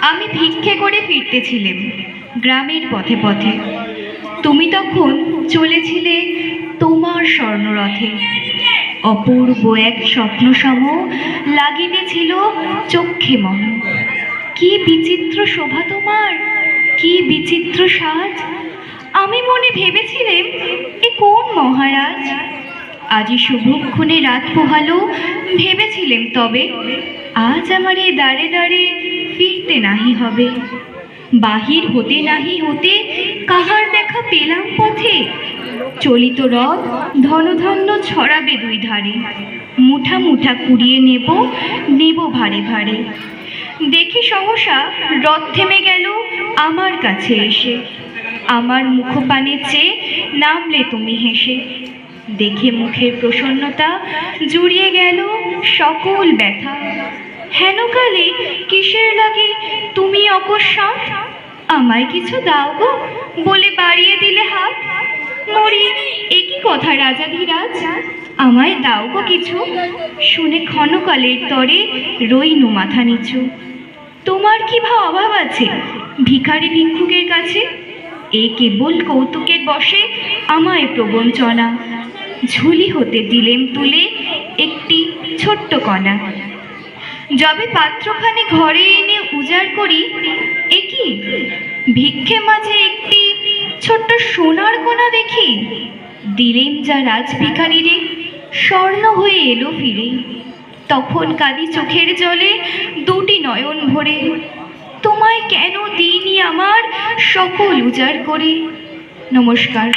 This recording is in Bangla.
আমি ভিক্ষে করে ফিরতেছিলাম গ্রামের পথে পথে। তুমি তখন চলেছিলে তোমার স্বর্ণরথে। অপূর্ব এক স্বপ্নসম লাগিতেছিল চক্ষে মন। কি বিচিত্র শোভা তোমার, কি বিচিত্র সাজ! আমি মনে ভেবেছিলাম এ কোন মহারাজ। আজি শুভক্ষণে রাত পোহালো, ভেবেছিলাম তবে আজ আমার এ দাঁড়ে দাঁড়ে ফিরতে নাহি হবে। বাহির হতে নাহি হতে কাহার দেখা পেলাম পথে। চলিত রথ ধনধান্য ছড়াবে দুই ধারে। মুঠা মুঠা কুড়িয়ে নেব নেব ভারে ভারে। দেখি সহসা রথ থেমে গেল আমার কাছে এসে। আমার মুখপানে চেয়ে নামলে তুমি হেসে। দেখে মুখের প্রসন্নতা জুড়িয়ে গেল সকল ব্যথা। হেনকালে কিসের লাগে তুমি অকস্মাৎ? আমায় কিছু দাও গো বলে বাড়িয়ে দিলে হাত। মরি এ কি কথা রাজাধিরাজ, আমায় দাও গো কিছু। শুনে ক্ষণকালের তরে রইনু মাথা নিচু। তোমার কি ভা অভাব আছে ভিখারি ভিক্ষুকের কাছে? এ কেবল কৌতুকের বসে আমায় প্রবঞ্চনা। ঝুলি হতে দিলেম তুলে একটি ছোট্ট কণা। যবে পাত্রখানি ঘরে এনে উজাড় করি, এ কি ভিক্ষে মাঝে একটি ছোট্ট সোনার কণা দেখি। দিলেম যা রাজভিখারিরে, স্বর্ণ হয়ে এলো ফিরে। তখন কাঁদি চোখের জলে দুটি নয়ন ভরে। তোমায় কেন দিইনি আমার সকল উজাড় করে। নমস্কার।